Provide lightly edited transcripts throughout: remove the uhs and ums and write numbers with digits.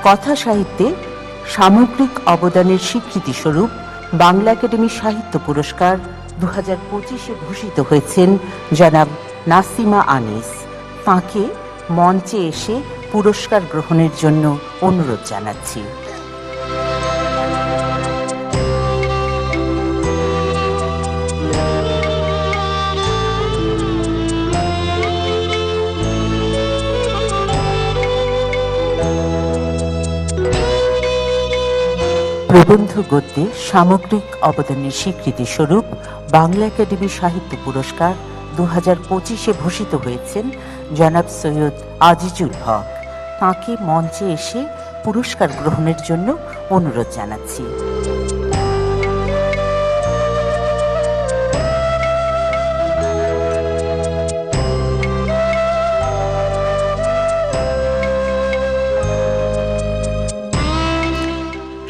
কথা সাহিত্যে সামগ্রিক অবদানের স্বীকৃতিস্বরূপ বাংলা একাডেমি সাহিত্য পুরস্কার 2025-এ ভূষিত হয়েছেন জনাব নাসিমা আনিস। তাঁকে মঞ্চে এসে পুরস্কার গ্রহণের জন্য অনুরোধ জানাচ্ছি। প্রবন্ধ গদ্যে সামগ্রিক অবদানের স্বীকৃতিস্বরূপ বাংলা একাডেমি সাহিত্য পুরস্কার 2025-এ ভূষিত হয়েছেন জনাব সৈয়দ আজিজুল হক। তাঁকে মঞ্চে এসে পুরস্কার গ্রহণের জন্য অনুরোধ জানাচ্ছি।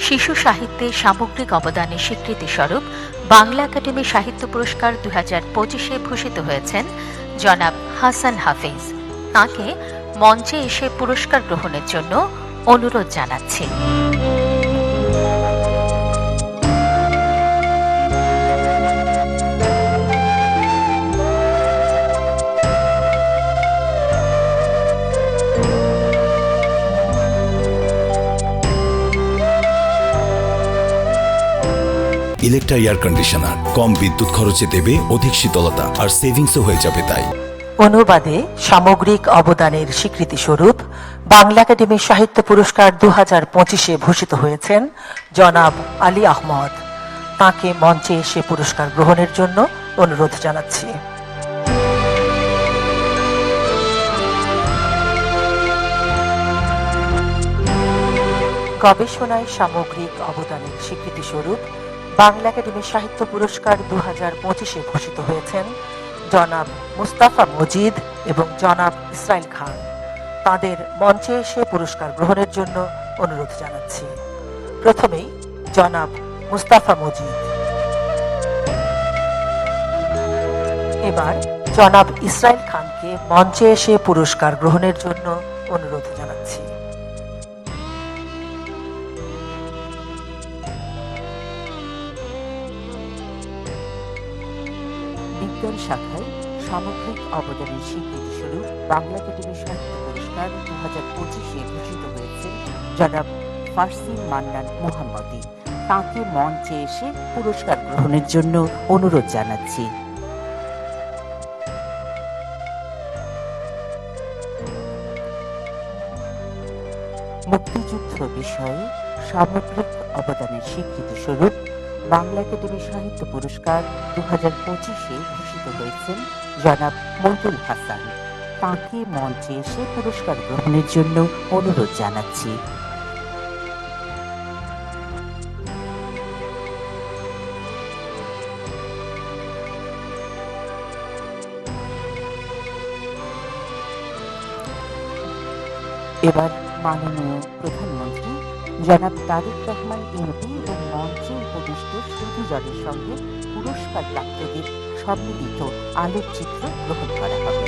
শিশু সাহিত্যে সামগ্রিক অবদানের স্বীকৃতিস্বরূপ বাংলা একাডেমি সাহিত্য পুরস্কার 2025-এ ভূষিত হয়েছেন জনাব হাসান হাফিজ। তাঁকে মঞ্চে এসে পুরস্কার গ্রহণের জন্য অনুরোধ জানাচ্ছি। ইলেকট্রা এয়ার কন্ডিশনার কম বিদ্যুৎ খরচে দেবে অধিক শীতলতা আর সেভিংসও হয়ে যাবে। তাই অনুবাদে সামগ্রিক অবদানের স্বীকৃতিস্বরূপ বাংলা একাডেমি সাহিত্য পুরস্কার 2025-এ ভূষিত হয়েছেন জনাব আলী আহমদ। তাঁকে মঞ্চে এসে পুরস্কার গ্রহণের জন্য অনুরোধ জানাচ্ছি। গবেষণায় সামগ্রিক অবদানের স্বীকৃতিস্বরূপ বাংলা একাডেমি সাহিত্য পুরস্কার 2025-এ ঘোষিত হয়েছেন জনাব মুস্তাফা মজিদ এবং জনাব ইসরাইল খান। তাদের মঞ্চে এসে পুরস্কার গ্রহণের জন্য অনুরোধ জানাচ্ছি। প্রথমেই জনাব মুস্তাফা মজিদ। এবার জনাব ইসরাইল খানকে মঞ্চে এসে পুরস্কার গ্রহণের জন্য অনুরোধ জানাচ্ছি। বিজ্ঞান শাখায় সামগ্রিক অবদানের স্বীকৃতিস্বরূপ বাংলা একাডেমি সাহিত্য পুরস্কার 2025-এ ভূষিত হয়েছে জনাব ফারসিন মান্নান মোহাম্মদী। তাঁকে মঞ্চে এসে পুরস্কার গ্রহণের জন্য অনুরোধ জানাচ্ছি। মুক্তিযুদ্ধ বিষয়ে সামগ্রিক অবদানের স্বীকৃতিস্বরূপ বাংলা একাডেমি সাহিত্য পুরস্কার 2025-এ ভূষিত হয়েছেন জনাব মইদুল হাসান। তাঁকে মঞ্চে এসে পুরস্কার গ্রহণের জন্য অনুরোধ জানাচ্ছি। এবার মাননীয় প্রধানমন্ত্রী জনাব তারেক রহমান এমপি এবং মঞ্চে উপবিষ্ট সুধীজনের সঙ্গে পুরস্কার প্রাপ্তদের সম্মিলিত আলোকচিত্র গ্রহণ করা হবে।